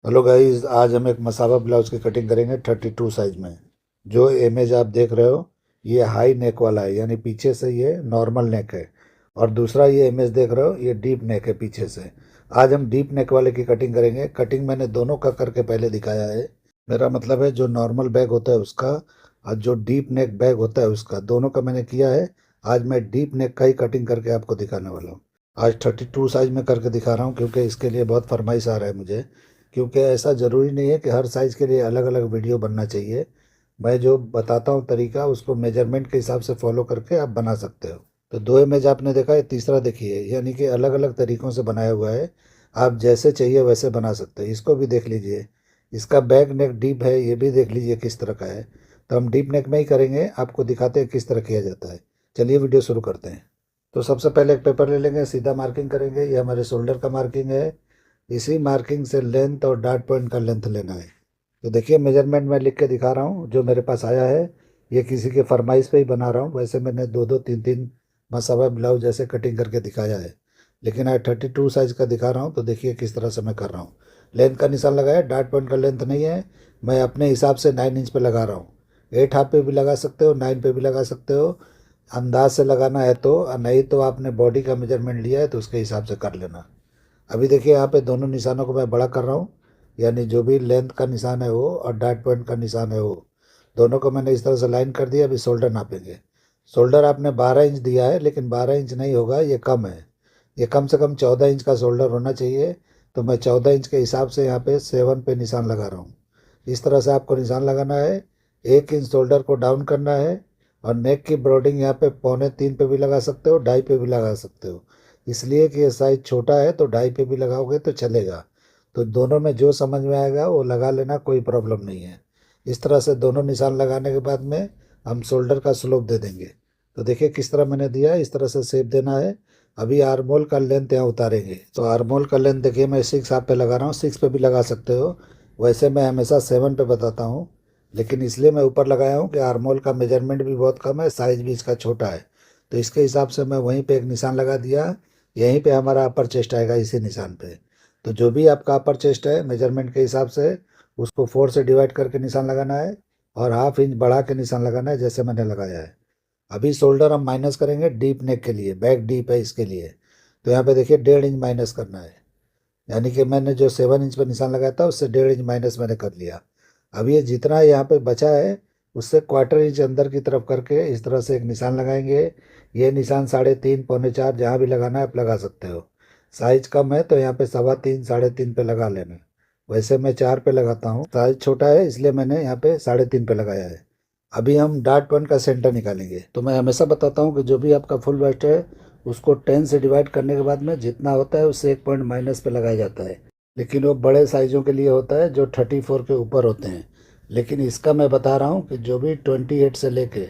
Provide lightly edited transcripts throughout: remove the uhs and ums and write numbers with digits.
Hello guys, आज हम एक मसाबा ब्लाउज की कटिंग करेंगे 32 साइज में। जो इमेज आप देख रहे हो ये हाई नेक वाला है, यानी पीछे से ये नॉर्मल नेक है। और दूसरा ये इमेज देख रहे हो ये डीप नेक है पीछे से। आज हम डीप नेक वाले की कटिंग करेंगे। कटिंग मैंने दोनों का करके पहले दिखाया है। मेरा मतलब है जो नॉर्मल बैग होता है उसका और जो डीप नेक बैग होता है उसका, दोनों का मैंने किया है। आज मैं डीप नेक का ही कटिंग करके आपको दिखाने वाला हूँ। आज 32 साइज में करके दिखा रहा हूँ क्योंकि इसके लिए बहुत फरमाइश आ रहा है मुझे। क्योंकि ऐसा ज़रूरी नहीं है कि हर साइज़ के लिए अलग अलग वीडियो बनना चाहिए। मैं जो बताता हूँ तरीका उसको मेजरमेंट के हिसाब से फॉलो करके आप बना सकते हो। तो दो इमेज आपने देखा, ये तीसरा देखिए, यानी कि अलग अलग तरीक़ों से बनाया हुआ है। आप जैसे चाहिए वैसे बना सकते हैं। इसको भी देख लीजिए, इसका बैक नेक डीप है, ये भी देख लीजिए किस तरह का है। तो हम डीप नेक में ही करेंगे, आपको दिखाते हैं किस तरह किया जाता है। चलिए वीडियो शुरू करते हैं। तो सबसे पहले एक पेपर ले लेंगे, सीधा मार्किंग करेंगे। ये हमारे शोल्डर का मार्किंग है। इसी मार्किंग से लेंथ और डॉट पॉइंट का लेंथ लेना है। तो देखिए मेजरमेंट मैं लिख के दिखा रहा हूँ जो मेरे पास आया है। ये किसी के फरमाइश पे ही बना रहा हूँ। वैसे मैंने दो दो तीन तीन मसाबा ब्लाउज ऐसे कटिंग करके दिखाया है, लेकिन आज 32 साइज़ का दिखा रहा हूँ। तो देखिए किस तरह से मैं कर रहा हूँ। लेंथ का निशान लगाया, डॉट पॉइंट का लेंथ नहीं है। मैं अपने हिसाब से 9 इंच पे लगा रहा हूँ। 8 हाफ पे भी लगा सकते हो, 9 पे भी लगा सकते हो। अंदाज से लगाना है तो, और नहीं तो आपने बॉडी का मेजरमेंट लिया है तो उसके हिसाब से कर लेना। अभी देखिए यहाँ पे दोनों निशानों को मैं बड़ा कर रहा हूँ, यानी जो भी लेंथ का निशान है वो और डॉट पॉइंट का निशान है वो, दोनों को मैंने इस तरह से लाइन कर दिया। अभी शोल्डर नापेंगे। शोल्डर आपने 12 इंच दिया है, लेकिन 12 इंच नहीं होगा, ये कम है। ये कम से कम 14 इंच का शोल्डर होना चाहिए। तो मैं 14 इंच के हिसाब से यहाँ पे 7 पे निशान लगा रहा हूँ। इस तरह से आपको निशान लगाना है। 1 इंच शोल्डर को डाउन करना है। और नेक की ब्रॉडिंग यहाँ पे 2.75 पे भी लगा सकते हो, 2.5 पे भी लगा सकते हो। इसलिए कि ये साइज़ छोटा है तो 2.5 पे भी लगाओगे तो चलेगा। तो दोनों में जो समझ में आएगा वो लगा लेना, कोई प्रॉब्लम नहीं है। इस तरह से दोनों निशान लगाने के बाद में हम शोल्डर का स्लोप दे देंगे। तो देखिए किस तरह मैंने दिया है, इस तरह से शेप देना है। अभी आर्मोल का लेंथ यहाँ उतारेंगे। तो आर्मोल का लेंथ देखिए मैं 6 हाफ पे लगा रहा हूँ। 6 पे भी लगा सकते हो। वैसे मैं हमेशा 7 पे बताता हूँ, लेकिन इसलिए मैं ऊपर लगाया हूँ कि आर्मोल का मेजरमेंट भी बहुत कम है, साइज़ भी इसका छोटा है। तो इसके हिसाब से मैं वहीं पे एक निशान लगा दिया। यहीं पे हमारा अपर चेस्ट आएगा, इसी निशान पे। तो जो भी आपका अपर चेस्ट है मेजरमेंट के हिसाब से उसको 4 से डिवाइड करके निशान लगाना है। और हाफ इंच बढ़ा के निशान लगाना है जैसे मैंने लगाया है। अभी शोल्डर हम माइनस करेंगे डीप नेक के लिए, बैक डीप है इसके लिए। तो यहाँ पे देखिए 1.5 इंच माइनस करना है। यानी कि मैंने जो 7 इंच पर निशान लगाया था उससे 1.5 इंच माइनस मैंने कर लिया। अब ये जितना यहाँ पे बचा है उससे 1/4 इंच अंदर की तरफ करके इस तरह से एक निशान लगाएंगे। ये निशान 3.5 पौने 4 जहाँ भी लगाना है आप लगा सकते हो। साइज कम है तो यहाँ पे 3.25 3.5 पे लगा लेना। वैसे मैं 4 पे लगाता हूँ, साइज छोटा है इसलिए मैंने यहाँ पे 3.5 पे लगाया है। अभी हम डॉट पॉइंट का सेंटर निकालेंगे। तो मैं हमेशा बताता हूँ कि जो भी आपका फुल वेस्ट है उसको 10 से डिवाइड करने के बाद में जितना होता है उससे 1 पॉइंट माइनस पे लगाया जाता है। लेकिन वो बड़े साइज़ों के लिए होता है जो 34 के ऊपर होते हैं। लेकिन इसका मैं बता रहा हूँ कि जो भी 28 से लेके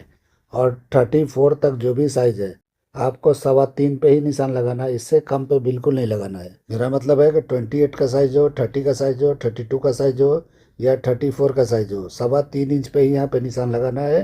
और 34 तक जो भी साइज़ है आपको 3.25 पे ही निशान लगाना है। इससे कम पे बिल्कुल नहीं लगाना है। मेरा मतलब है कि 28 का साइज़ हो, 30 का साइज़ हो, 32 का साइज़ हो या 34 का साइज़ हो, 3.25 इंच पे ही यहाँ पे निशान लगाना है।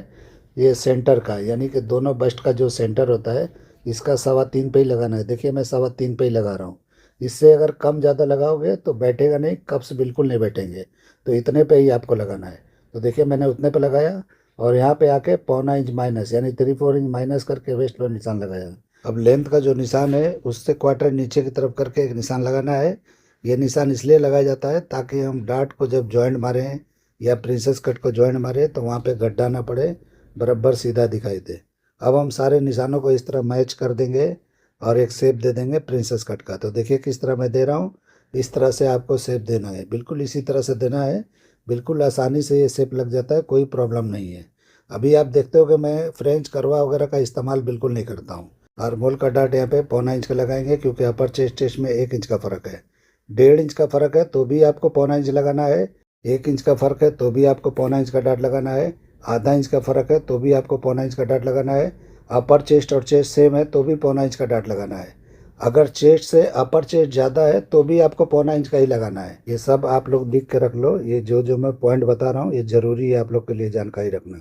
ये सेंटर का, यानी कि दोनों बस्ट का जो सेंटर होता है इसका 3.25 पे ही लगाना है। देखिए मैं 3.25 पे ही लगा रहा हूँ। इससे अगर कम ज़्यादा लगाओगे तो बैठेगा नहीं, कप्स बिल्कुल नहीं बैठेंगे। तो इतने पे ही आपको लगाना है। तो देखिए मैंने उतने पे लगाया और यहाँ पे आके 0.25 इंच माइनस, यानी 3/4 इंच माइनस करके वेस्ट पर निशान लगाया। अब लेंथ का जो निशान है उससे 1/4 नीचे की तरफ करके एक निशान लगाना है। ये निशान इसलिए लगाया जाता है ताकि हम डार्ट को जब जॉइंट मारें या प्रिंसेस कट को जॉइंट मारें तो वहाँ पे गड्ढा ना पड़े, बराबर सीधा दिखाई दे। अब हम सारे निशानों को इस तरह मैच कर देंगे और एक शेप दे देंगे प्रिंसेस कट का। तो देखिए किस तरह मैं दे रहा हूँ। इस तरह से आपको शेप देना है, बिल्कुल इसी तरह से देना है। बिल्कुल आसानी से ये शेप लग जाता है, कोई प्रॉब्लम नहीं है। अभी आप देखते हो कि मैं फ्रेंच करवा वगैरह का इस्तेमाल बिल्कुल नहीं करता हूँ। आर्मोल का डार्ट यहाँ पे 0.25 का लगाएंगे क्योंकि अपर चेस्ट चेस्ट में 1 इंच का फ़र्क है। 1.5 इंच का फ़र्क है तो भी आपको 0.25 इंच लगाना है। 1 इंच का फ़र्क है तो भी आपको 0.25 इंच का डार्ट लगाना है। आधा इंच का फ़र्क है तो भी आपको 0.25 इंच का डार्ट लगाना है। अपर चेस्ट और चेस्ट सेम है तो भी 0.25 इंच का डार्ट लगाना है। अगर चेस्ट से अपर चेस्ट ज़्यादा है तो भी आपको 0.25 इंच का ही लगाना है। ये सब आप लोग लिख के रख लो। ये जो जो मैं पॉइंट बता रहा हूँ ये ज़रूरी है आप लोग के लिए जानकारी रखना।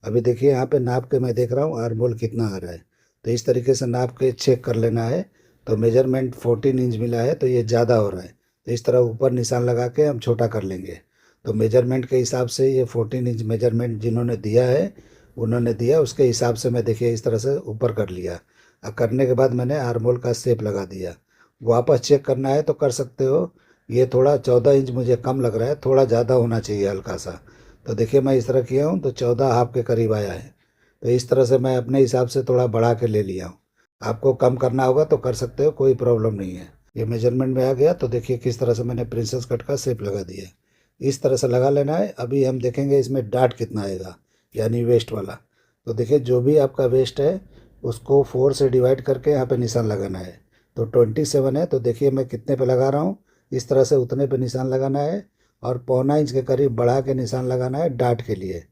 अभी देखिए यहाँ पे नाप के मैं देख रहा हूँ आर्मोल कितना आ रहा है। तो इस तरीके से नाप के चेक कर लेना है। तो मेजरमेंट 14 इंच मिला है तो ये ज़्यादा हो रहा है। तो इस तरह ऊपर निशान लगा के हम छोटा कर लेंगे। तो मेजरमेंट के हिसाब से ये 14 इंच मेजरमेंट जिन्होंने दिया है उन्होंने दिया, उसके हिसाब से मैं देखिए इस तरह से ऊपर कर लिया। अब करने के बाद मैंने आर्मोल का शेप लगा दिया। वापस चेक करना है तो कर सकते हो। ये थोड़ा 14 इंच मुझे कम लग रहा है, थोड़ा ज़्यादा होना चाहिए हल्का सा। तो देखिए मैं इस तरह किया हूँ तो 14 हाफ के करीब आया है। तो इस तरह से मैं अपने हिसाब से थोड़ा बढ़ा के ले लिया हूँ। आपको कम करना होगा तो कर सकते हो, कोई प्रॉब्लम नहीं है। ये मेजरमेंट में आ गया तो देखिए किस तरह से मैंने प्रिंसेस कट का शेप लगा दिया है। इस तरह से लगा लेना है। अभी हम देखेंगे इसमें डाट कितना आएगा, यानी वेस्ट वाला। तो देखिए जो भी आपका वेस्ट है उसको 4 से डिवाइड करके यहाँ पे निशान लगाना है। तो 27 है, तो देखिए मैं कितने पे लगा रहा हूँ। इस तरह से उतने पे निशान लगाना है और पौना इंच के करीब बढ़ा के निशान लगाना है डाट के लिए।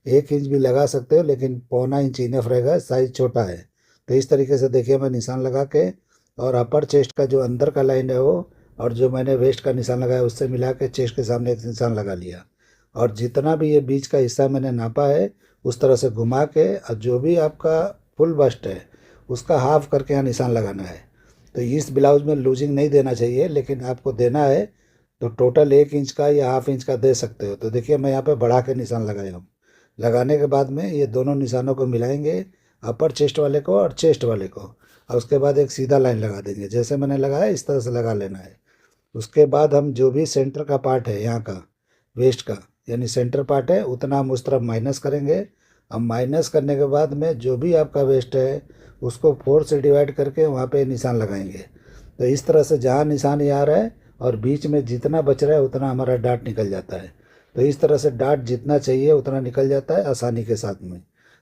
1 इंच भी लगा सकते हो लेकिन पौना इंच इनफ रहेगा, साइज़ छोटा है। तो इस तरीके से देखिए मैं निशान लगा के और अपर चेस्ट का जो अंदर का लाइन है वो और जो मैंने वेस्ट का निशान लगाया उससे मिला के चेस्ट के सामने एक निशान लगा लिया। और जितना भी ये बीच का हिस्सा मैंने नापा है उस तरह से घुमा के और जो भी आपका फुल बस्ट है उसका हाफ करके यहाँ निशान लगाना है। तो इस ब्लाउज में लूजिंग नहीं देना चाहिए, लेकिन आपको देना है तो टोटल 1 इंच का या हाफ इंच का दे सकते हो। तो देखिए मैं यहाँ पे बढ़ा के निशान लगाया हूँ। लगाने के बाद में ये दोनों निशानों को मिलाएंगे, अपर चेस्ट वाले को और चेस्ट वाले को, और उसके बाद एक सीधा लाइन लगा देंगे। जैसे मैंने लगाया इस तरह से लगा लेना है। उसके बाद हम जो भी सेंटर का पार्ट है यहाँ का वेस्ट का, यानी सेंटर पार्ट है, उतना हम उस तरफ माइनस करेंगे। अब माइनस करने के बाद में जो भी आपका वेस्ट है उसको 4 से डिवाइड करके वहाँ पे निशान लगाएंगे। तो इस तरह से जहाँ निशान ये आ रहा है और बीच में जितना बच रहा है उतना हमारा डाट निकल जाता है। तो इस तरह से डाट जितना चाहिए उतना निकल जाता है आसानी के साथ में।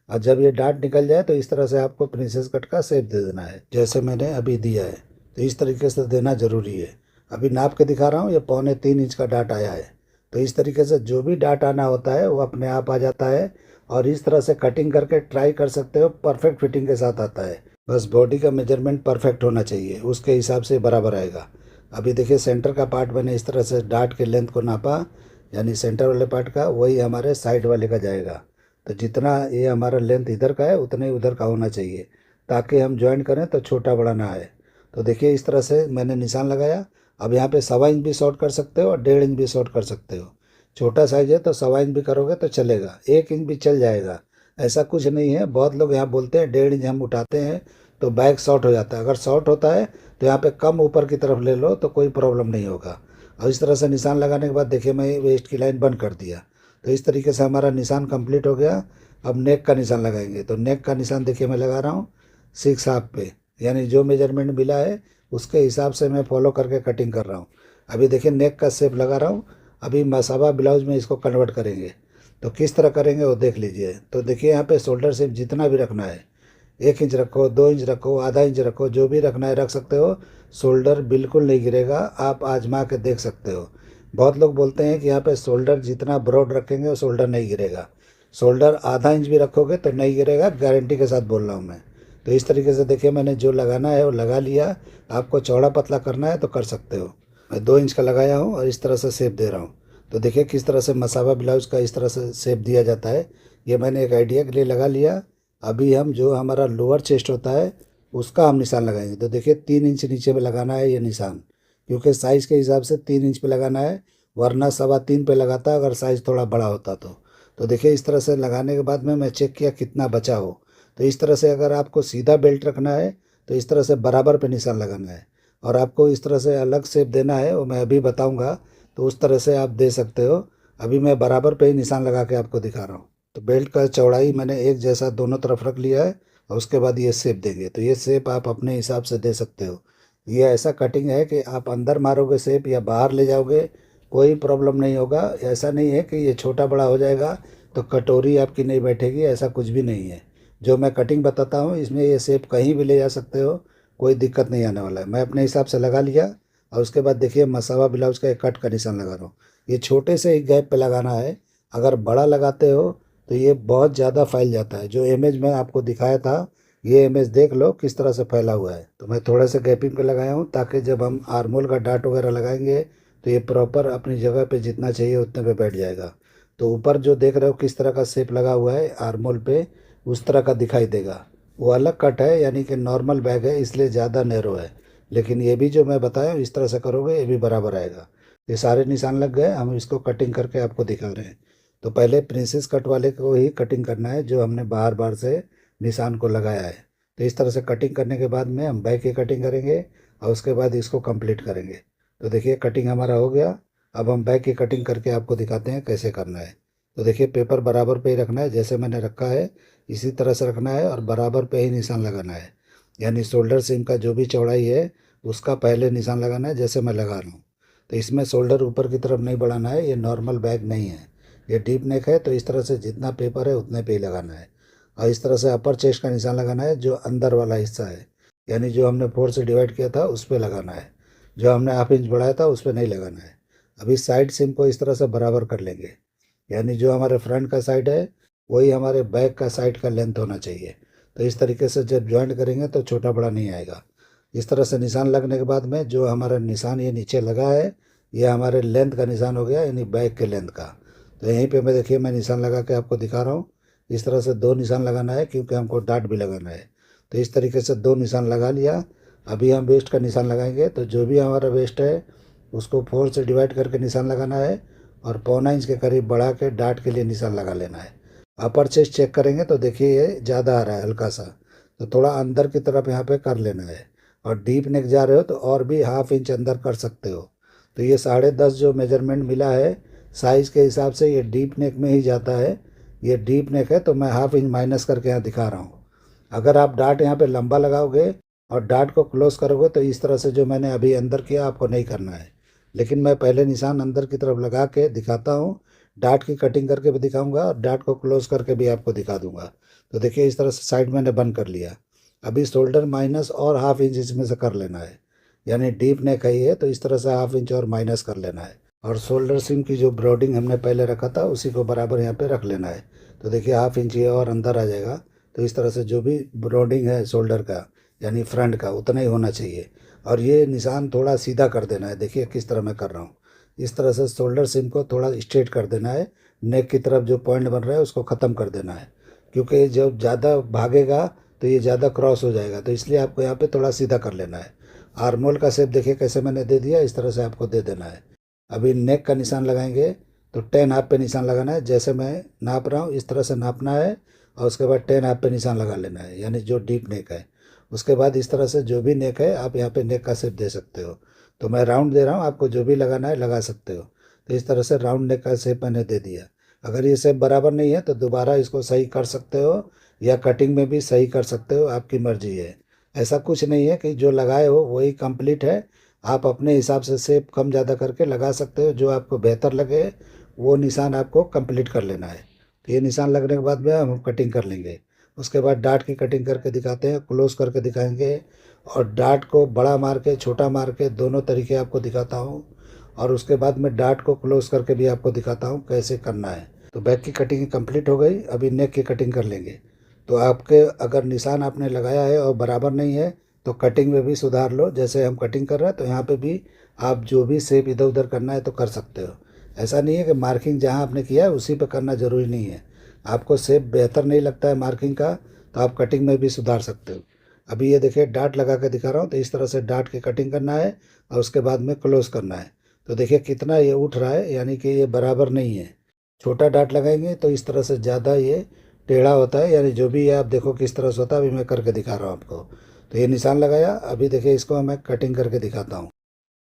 और जब ये डाट निकल जाए तो इस तरह से आपको प्रिंसेस कट का शेप दे देना है, जैसे मैंने अभी दिया है। तो इस तरीके से देना ज़रूरी है। अभी नाप के दिखा रहा हूँ, ये 3.25 इंच का डाट आया है। तो इस तरीके से जो भी डाट आना होता है वो अपने आप आ जाता है। और इस तरह से कटिंग करके ट्राई कर सकते हो, परफेक्ट फिटिंग के साथ आता है। बस बॉडी का मेजरमेंट परफेक्ट होना चाहिए, उसके हिसाब से बराबर आएगा। अभी देखिए सेंटर का पार्ट मैंने इस तरह से डाट के लेंथ को नापा, यानी सेंटर वाले पार्ट का वही हमारे साइड वाले का जाएगा। तो जितना ये हमारा लेंथ इधर का है उतना ही उधर का होना चाहिए, ताकि हम ज्वाइन करें तो छोटा बड़ा ना आए। तो देखिए इस तरह से मैंने निशान लगाया। अब यहाँ पे 1.25 इंच भी शॉर्ट कर सकते हो और 1.5 इंच भी शॉर्ट कर सकते हो। छोटा साइज है तो 1.25 इंच भी करोगे तो चलेगा, 1 इंच भी चल जाएगा, ऐसा कुछ नहीं है। बहुत लोग यहाँ बोलते हैं 1.5 इंच हम उठाते हैं तो बैक शॉर्ट हो जाता है। अगर शॉर्ट होता है तो यहाँ पे कम ऊपर की तरफ ले लो तो कोई प्रॉब्लम नहीं होगा। और इस तरह से निशान लगाने के बाद देखिए मैं वेस्ट की लाइन बंद कर दिया। तो इस तरीके से हमारा निशान कंप्लीट हो गया। अब नेक का निशान लगाएंगे। तो नेक का निशान देखिए मैं लगा रहा हूँ 6 हाफ पे, यानी जो मेजरमेंट मिला है उसके हिसाब से मैं फॉलो करके कटिंग कर रहा हूँ। अभी देखिए नेक का शेप लगा रहा हूँ। अभी मसाबा ब्लाउज में इसको कन्वर्ट करेंगे। तो किस तरह करेंगे वो देख लीजिए। तो देखिए यहाँ पे शोल्डर शेप जितना भी रखना है, 1 इंच रखो, 2 इंच रखो, आधा इंच रखो, जो भी रखना है रख सकते हो। शोल्डर बिल्कुल नहीं गिरेगा, आप आजमा के देख सकते हो। बहुत लोग बोलते हैं कि यहाँ पे शोल्डर जितना ब्रॉड रखेंगे वो शोल्डर नहीं गिरेगा। शोल्डर आधा इंच भी रखोगे तो नहीं गिरेगा, गारंटी के साथ बोल रहा हूँ मैं। तो इस तरीके से देखिए मैंने जो लगाना है वो लगा लिया। आपको चौड़ा पतला करना है तो कर सकते हो। मैं 2 इंच का लगाया हूँ और इस तरह से शेप दे रहा हूँ। तो देखिए किस तरह से मसाबा ब्लाउज का इस तरह से शेप दिया जाता है, ये मैंने एक आइडिया के लिए लगा लिया। अभी हम जो हमारा लोअर चेस्ट होता है उसका हम निशान लगाएंगे। तो देखिए 3 इंच नीचे में लगाना है ये निशान, क्योंकि साइज़ के हिसाब से 3 इंच पे लगाना है, वरना 3.25 पे लगाता अगर साइज़ थोड़ा बड़ा होता तो देखिए इस तरह से लगाने के बाद में मैं चेक किया कितना बचा हो। तो इस तरह से अगर आपको सीधा बेल्ट रखना है तो इस तरह से बराबर पे निशान लगाना है, और आपको इस तरह से अलग शेप देना है वो मैं अभी बताऊंगा। तो उस तरह से आप दे सकते हो। अभी मैं बराबर पे ही निशान लगा के आपको दिखा रहा हूँ। तो बेल्ट का चौड़ाई मैंने एक जैसा दोनों तरफ रख लिया है और उसके बाद ये शेप देंगे। तो ये शेप आप अपने हिसाब से दे सकते हो। ये ऐसा कटिंग है कि आप अंदर मारोगे शेप या बाहर ले जाओगे कोई प्रॉब्लम नहीं होगा। ऐसा नहीं है कि ये छोटा बड़ा हो जाएगा तो कटोरी आपकी नहीं बैठेगी, ऐसा कुछ भी नहीं है। जो मैं कटिंग बताता हूँ इसमें ये शेप कहीं भी ले जा सकते हो, कोई दिक्कत नहीं आने वाला है। मैं अपने हिसाब से लगा लिया और उसके बाद देखिए मसावा ब्लाउज का एक कट का निशान लगा रहा हूँ। ये छोटे से ही गैप पे लगाना है, अगर बड़ा लगाते हो तो ये बहुत ज़्यादा फैल जाता है। जो इमेज मैं आपको दिखाया था ये इमेज देख लो किस तरह से फैला हुआ है। तो मैं थोड़ा सा गैपिंग पे लगाया हूँ ताकि जब हम आर्मोल का डाट वगैरह लगाएंगे तो ये प्रॉपर अपनी जगह पे जितना चाहिए उतने पे बैठ जाएगा। तो ऊपर जो देख रहे हो किस तरह का शेप लगा हुआ है आर्मोल पे, उस तरह का दिखाई देगा। वो अलग कट है, यानी कि नॉर्मल बैग है इसलिए ज़्यादा नैरो है। लेकिन ये भी जो मैं बताया इस तरह से करोगे ये भी बराबर आएगा। ये सारे निशान लग गए, हम इसको कटिंग करके आपको दिखा रहे हैं। तो पहले प्रिंसेस कट वाले को ही कटिंग करना है जो हमने बार बार से निशान को लगाया है। तो इस तरह से कटिंग करने के बाद में हम बैक की कटिंग करेंगे और उसके बाद इसको कंप्लीट करेंगे। तो देखिए कटिंग हमारा हो गया। अब हम बैक की कटिंग करके आपको दिखाते हैं कैसे करना है। तो देखिए पेपर बराबर पे ही रखना है, जैसे मैंने रखा है इसी तरह से रखना है और बराबर पे ही निशान लगाना है। यानी शोल्डर सीम का जो भी चौड़ाई है उसका पहले निशान लगाना है, जैसे मैं लगा रहा हूँ। तो इसमें शोल्डर ऊपर की तरफ नहीं बढ़ाना है, ये नॉर्मल बैग नहीं है, ये डीप नेक है। तो इस तरह से जितना पेपर है उतने पे ही लगाना है। और इस तरह से अपर चेस्ट का निशान लगाना है जो अंदर वाला हिस्सा है, यानी जो हमने 4 से डिवाइड किया था उस पर लगाना है। जो हमने हाफ इंच बढ़ाया था उस पर नहीं लगाना है। अभी साइड सिम को इस तरह से बराबर कर लेंगे, यानी जो हमारे फ्रंट का साइड है वही हमारे बैक का साइड का लेंथ होना चाहिए। तो इस तरीके से जब ज्वाइंट करेंगे तो छोटा बड़ा नहीं आएगा। इस तरह से निशान लगने के बाद में जो हमारा निशान ये नीचे लगा है ये हमारे लेंथ का निशान हो गया, यानी बैक के लेंथ का। तो यहीं पे मैं देखिए मैं निशान लगा के आपको दिखा रहा हूँ। इस तरह से 2 निशान लगाना है क्योंकि हमको डाट भी लगाना है। तो इस तरीके से 2 निशान लगा लिया। अभी हम वेस्ट का निशान लगाएंगे। तो जो भी हमारा वेस्ट है उसको 4 से डिवाइड करके निशान लगाना है और 1.25 इंच के करीब बढ़ा के डाट के लिए निशान लगा लेना है। अपर चेस्ट चेक करेंगे तो देखिए ये ज़्यादा आ रहा है हल्का सा, तो थोड़ा अंदर की तरफ यहाँ पे कर लेना है। और डीप नेक जा रहे हो तो और भी हाफ इंच अंदर कर सकते हो। तो ये 10.5 जो मेजरमेंट मिला है साइज़ के हिसाब से ये डीप नेक में ही जाता है। ये डीप नेक है तो मैं हाफ इंच माइनस करके यहाँ दिखा रहा हूँ। अगर आप डाट यहाँ पे लंबा लगाओगे और डाट को क्लोज करोगे तो इस तरह से जो मैंने अभी अंदर किया आपको नहीं करना है। लेकिन मैं पहले निशान अंदर की तरफ लगा के दिखाता हूँ, डाट की कटिंग करके भी दिखाऊंगा और डाट को क्लोज करके भी आपको दिखा दूंगा। तो देखिए इस तरह से साइड मैंने बंद कर लिया। अभी शोल्डर माइनस और हाफ इंच इसमें से कर लेना है, यानी डीप नेक है ये तो इस तरह से हाफ इंच और माइनस कर लेना है। और शोल्डर सीम की जो ब्रॉडिंग हमने पहले रखा था उसी को बराबर यहाँ पे रख लेना है। तो देखिए हाफ इंच ये और अंदर आ जाएगा। तो इस तरह से जो भी ब्रॉडिंग है शोल्डर का यानी फ्रंट का उतना ही होना चाहिए। और ये निशान थोड़ा सीधा कर देना है, देखिए किस तरह मैं कर रहा हूँ। इस तरह से शोल्डर सीम को थोड़ा स्ट्रेट कर देना है, नेक की तरफ जो पॉइंट बन रहा है उसको ख़त्म कर देना है। क्योंकि जब ज़्यादा भागेगा तो ये ज़्यादा क्रॉस हो जाएगा, तो इसलिए आपको यहाँ पे थोड़ा सीधा कर लेना है। आर्मोल का शेप देखिए कैसे मैंने दे दिया, इस तरह से आपको दे देना है। अभी नेक का निशान लगाएंगे तो 10 हाफ पे निशान लगाना है, जैसे मैं नाप रहा हूँ इस तरह से नापना है। और उसके बाद 10 हाफ पे निशान लगा लेना है, यानी जो डीप नेक है। उसके बाद इस तरह से जो भी नेक है आप यहाँ पे नेक का शेप दे सकते हो। तो मैं राउंड दे रहा हूँ, आपको जो भी लगाना है लगा सकते हो। तो इस तरह से राउंड नेक का शेप मैंने दे दिया। अगर ये शेप बराबर नहीं है तो दोबारा इसको सही कर सकते हो या कटिंग में भी सही कर सकते हो, आपकी मर्जी है। ऐसा कुछ नहीं है कि जो लगाए हो वही कंप्लीट है। आप अपने हिसाब से शेप कम ज़्यादा करके लगा सकते हो, जो आपको बेहतर लगे वो निशान आपको कंप्लीट कर लेना है। तो ये निशान लगने के बाद में हम कटिंग कर लेंगे। उसके बाद डाट की कटिंग करके दिखाते हैं, क्लोज करके दिखाएंगे। और डाट को बड़ा मार के छोटा मार के दोनों तरीके आपको दिखाता हूँ। और उसके बाद में डाट को क्लोज करके भी आपको दिखाता हूँ कैसे करना है। तो बैक की कटिंग कंप्लीट हो गई, अभी नेक की कटिंग कर लेंगे। तो आपके अगर निशान आपने लगाया है और बराबर नहीं है तो कटिंग में भी सुधार लो। जैसे हम कटिंग कर रहे हैं तो यहाँ पे भी आप जो भी शेप इधर उधर करना है तो कर सकते हो। ऐसा नहीं है कि मार्किंग जहाँ आपने किया है उसी पे करना ज़रूरी नहीं है। आपको शेप बेहतर नहीं लगता है मार्किंग का तो आप कटिंग में भी सुधार सकते हो। अभी ये देखिए डाट लगा के दिखा रहा हूँ, तो इस तरह से डाट की कटिंग करना है और उसके बाद में क्लोज करना है। तो देखिए कितना ये उठ रहा है, यानी कि ये बराबर नहीं है। छोटा डाट लगाएंगे तो इस तरह से ज़्यादा ये टेढ़ा होता है, यानी जो भी है आप देखो किस तरह से होता है। अभी मैं करके दिखा रहा हूँ आपको। तो ये निशान लगाया, अभी देखिए इसको मैं कटिंग करके दिखाता हूँ।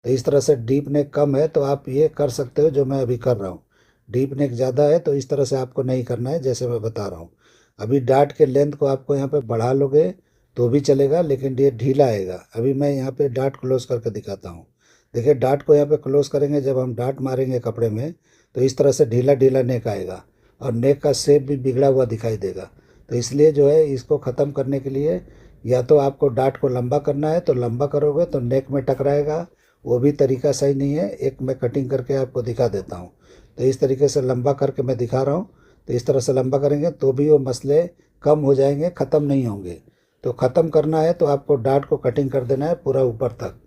तो इस तरह से डीप नेक कम है तो आप ये कर सकते हो जो मैं अभी कर रहा हूँ। डीप नेक ज़्यादा है तो इस तरह से आपको नहीं करना है जैसे मैं बता रहा हूँ। अभी डाट के लेंथ को आपको यहाँ पे बढ़ा लोगे तो भी चलेगा, लेकिन ये ढीला आएगा। अभी मैं यहाँ पे डाट क्लोज करके दिखाता हूँ। देखिए डाट को यहाँ पे क्लोज करेंगे, जब हम डाट मारेंगे कपड़े में तो इस तरह से ढीला ढीला नेक आएगा और नेक का शेप भी बिगड़ा हुआ दिखाई देगा। तो इसलिए जो है इसको ख़त्म करने के लिए या तो आपको डाट को लंबा करना है तो लंबा करोगे तो नेक में टकराएगा, वो भी तरीका सही नहीं है। एक मैं कटिंग करके आपको दिखा देता हूँ। तो इस तरीके से लंबा करके मैं दिखा रहा हूँ। तो इस तरह से लंबा करेंगे तो भी वो मसले कम हो जाएंगे, ख़त्म नहीं होंगे। तो ख़त्म करना है तो आपको डाट को कटिंग कर देना है पूरा ऊपर तक।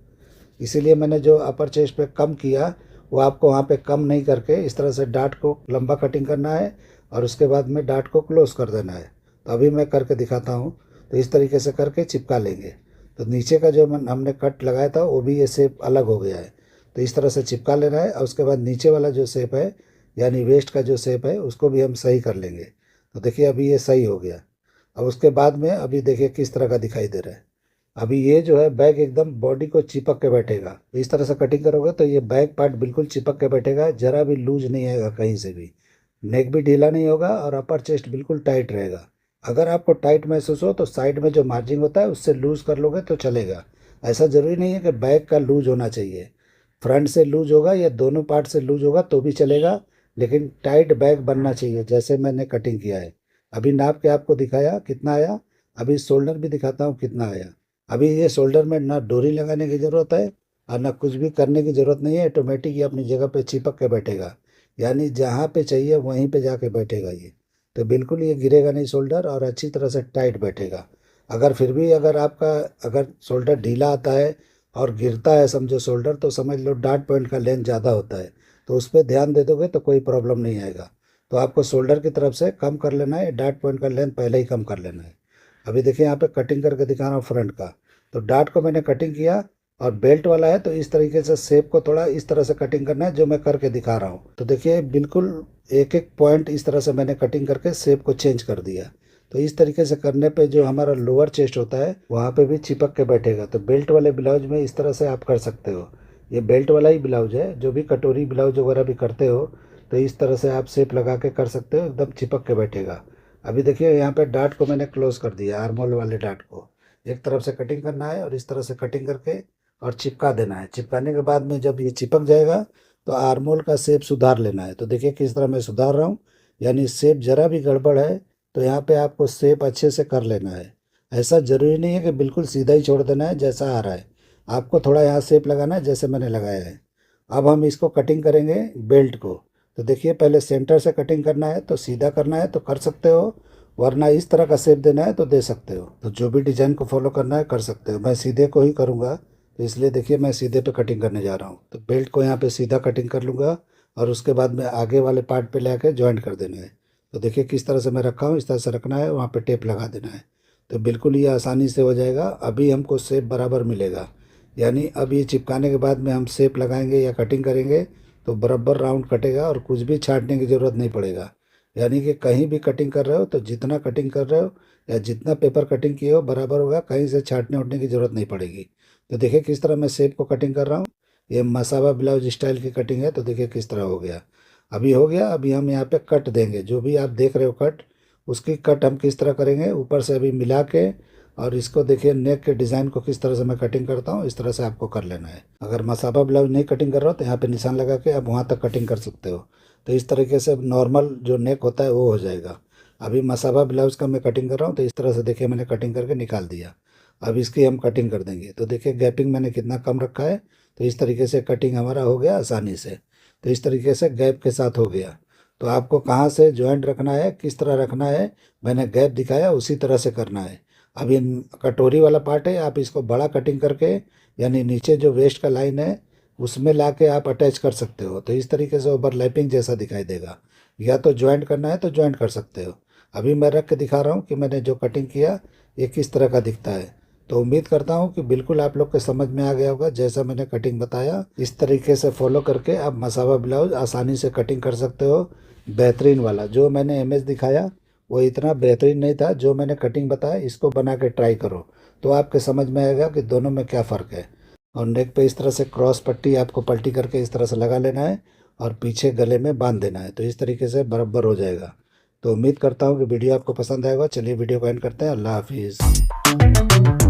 इसीलिए मैंने जो अपर चेस्ट पे कम किया वो आपको वहाँ पे कम नहीं करके इस तरह से डाट को लंबा कटिंग करना है और उसके बाद में डाट को क्लोज कर देना है। तो अभी मैं करके दिखाता हूँ। तो इस तरीके से करके चिपका लेंगे। तो नीचे का जो हमने कट लगाया था वो भी ये शेप अलग हो गया है। तो इस तरह से चिपका लेना है और उसके बाद नीचे वाला जो शेप है यानी वेस्ट का जो शेप है उसको भी हम सही कर लेंगे। तो देखिए अभी ये सही हो गया। अब उसके बाद में अभी देखिए किस तरह का दिखाई दे रहा है। अभी ये जो है बैग एकदम बॉडी को चिपक के बैठेगा। इस तरह से कटिंग करोगे तो ये बैक पार्ट बिल्कुल चिपक के बैठेगा, जरा भी लूज नहीं आएगा कहीं से भी। नेक भी ढीला नहीं होगा और अपर चेस्ट बिल्कुल टाइट रहेगा। अगर आपको टाइट महसूस हो तो साइड में जो मार्जिन होता है उससे लूज कर लोगे तो चलेगा। ऐसा ज़रूरी नहीं है कि बैक का लूज होना चाहिए। फ्रंट से लूज होगा या दोनों पार्ट से लूज होगा तो भी चलेगा, लेकिन टाइट बैक बनना चाहिए जैसे मैंने कटिंग किया है। अभी नाप के आपको दिखाया कितना आया। अभी शोल्डर भी दिखाता हूँ कितना आया। अभी ये शोल्डर में ना डोरी लगाने की ज़रूरत है और ना कुछ भी करने की ज़रूरत नहीं है। ऑटोमेटिक ये अपनी जगह पे चिपक के बैठेगा, यानी जहाँ पे चाहिए वहीं पे जाके बैठेगा ये। तो बिल्कुल ये गिरेगा नहीं शोल्डर और अच्छी तरह से टाइट बैठेगा। अगर फिर भी अगर आपका अगर शोल्डर ढीला आता है और गिरता है समझो शोल्डर, तो समझ लो डार्ट पॉइंट का लेंथ ज़्यादा होता है, तो उस पर ध्यान दे दोगे तो कोई प्रॉब्लम नहीं आएगा। तो आपको शोल्डर की तरफ से कम कर लेना है, डार्ट पॉइंट का लेंथ पहले ही कम कर लेना है। अभी देखिए यहाँ पे कटिंग करके दिखा रहा हूँ फ्रंट का। तो डार्ट को मैंने कटिंग किया और बेल्ट वाला है तो इस तरीके से शेप को थोड़ा इस तरह से कटिंग करना है जो मैं करके दिखा रहा हूँ। तो देखिए बिल्कुल एक एक पॉइंट इस तरह से मैंने कटिंग करके शेप को चेंज कर दिया। तो इस तरीके से करने पे जो हमारा लोअर चेस्ट होता है वहाँ पे भी चिपक के बैठेगा। तो बेल्ट वाले ब्लाउज में इस तरह से आप कर सकते हो। ये बेल्ट वाला ही ब्लाउज है, जो भी कटोरी ब्लाउज वगैरह भी करते हो तो इस तरह से आप शेप लगा के कर सकते हो, एकदम चिपक के बैठेगा। अभी देखिए यहाँ पे डार्ट को मैंने क्लोज कर दिया, आर्मोल वाले डार्ट को एक तरफ से कटिंग करना है और इस तरह से कटिंग करके और चिपका देना है। चिपकाने के बाद में जब ये चिपक जाएगा तो आर्मोल का शेप सुधार लेना है। तो देखिए किस तरह मैं सुधार रहा हूँ, यानी शेप जरा भी गड़बड़ है तो यहाँ पे आपको शेप अच्छे से कर लेना है। ऐसा ज़रूरी नहीं है कि बिल्कुल सीधा ही छोड़ देना है जैसा आ रहा है, आपको थोड़ा यहाँ शेप लगाना है जैसे मैंने लगाया है। अब हम इसको कटिंग करेंगे बेल्ट को। तो देखिए पहले सेंटर से कटिंग करना है तो सीधा करना है तो कर सकते हो, वरना इस तरह का शेप देना है तो दे सकते हो। तो जो भी डिज़ाइन को फॉलो करना है कर सकते हो। मैं सीधे को ही करूँगा तो इसलिए देखिए मैं सीधे पे कटिंग करने जा रहा हूँ। तो बेल्ट को यहाँ पे सीधा कटिंग कर लूँगा और उसके बाद में आगे वाले पार्ट पे लेके जॉइंट कर देना है। तो देखिए किस तरह से मैं रखा हूँ, इस तरह से रखना है, वहाँ पे टेप लगा देना है। तो बिल्कुल ये आसानी से हो जाएगा। अभी हमको शेप बराबर मिलेगा, यानी अब ये चिपकाने के बाद में हम शेप लगाएंगे या कटिंग करेंगे तो बराबर राउंड कटेगा और कुछ भी छांटने की ज़रूरत नहीं पड़ेगा। यानी कि कहीं भी कटिंग कर रहे हो तो जितना कटिंग कर रहे हो या जितना पेपर कटिंग किए हो बराबर होगा, कहीं से छांटने उठने की ज़रूरत नहीं पड़ेगी। तो देखिए किस तरह मैं शेप को कटिंग कर रहा हूँ। ये मसाबा ब्लाउज स्टाइल की कटिंग है। तो देखिए किस तरह हो गया। अभी हो गया। अभी हम यहाँ पे कट देंगे, जो भी आप देख रहे हो कट, उसकी कट हम किस तरह करेंगे ऊपर से अभी मिला के। और इसको देखिए नेक के डिज़ाइन को किस तरह से मैं कटिंग करता हूँ, इस तरह से आपको कर लेना है। अगर मसाबा ब्लाउज नहीं कटिंग कर रहा हो तो यहाँ पे निशान लगा के आप वहाँ तक कटिंग कर सकते हो। तो इस तरीके से नॉर्मल जो नेक होता है वो हो जाएगा। अभी मसाबा ब्लाउज का मैं कटिंग कर रहा हूँ तो इस तरह से देखिए मैंने कटिंग करके निकाल दिया। अब इसकी हम कटिंग कर देंगे। तो देखिए गैपिंग मैंने कितना कम रखा है। तो इस तरीके से कटिंग हमारा हो गया आसानी से। तो इस तरीके से गैप के साथ हो गया। तो आपको कहाँ से जॉइंट रखना है, किस तरह रखना है, मैंने गैप दिखाया उसी तरह से करना है। अब ये कटोरी वाला पार्ट है, आप इसको बड़ा कटिंग करके यानी नीचे जो वेस्ट का लाइन है उसमें ला के आप अटैच कर सकते हो। तो इस तरीके से ओवरलैपिंग जैसा दिखाई देगा। या तो ज्वाइंट करना है तो ज्वाइंट कर सकते हो। अभी मैं रख के दिखा रहा हूँ कि मैंने जो कटिंग किया ये किस तरह का दिखता है। तो उम्मीद करता हूँ कि बिल्कुल आप लोग के समझ में आ गया होगा। जैसा मैंने कटिंग बताया इस तरीके से फॉलो करके आप मसाबा ब्लाउज आसानी से कटिंग कर सकते हो। बेहतरीन वाला जो मैंने इमेज दिखाया वो इतना बेहतरीन नहीं था, जो मैंने कटिंग बताया इसको बना के ट्राई करो तो आपके समझ में आएगा कि दोनों में क्या फ़र्क है। और नेक पे इस तरह से क्रॉस पट्टी आपको पलटी करके इस तरह से लगा लेना है और पीछे गले में बांध देना है। तो इस तरीके से बराबर हो जाएगा। तो उम्मीद करता हूँ कि वीडियो आपको पसंद आएगा। चलिए वीडियो को एंड करते हैं। अल्लाह हाफिज़।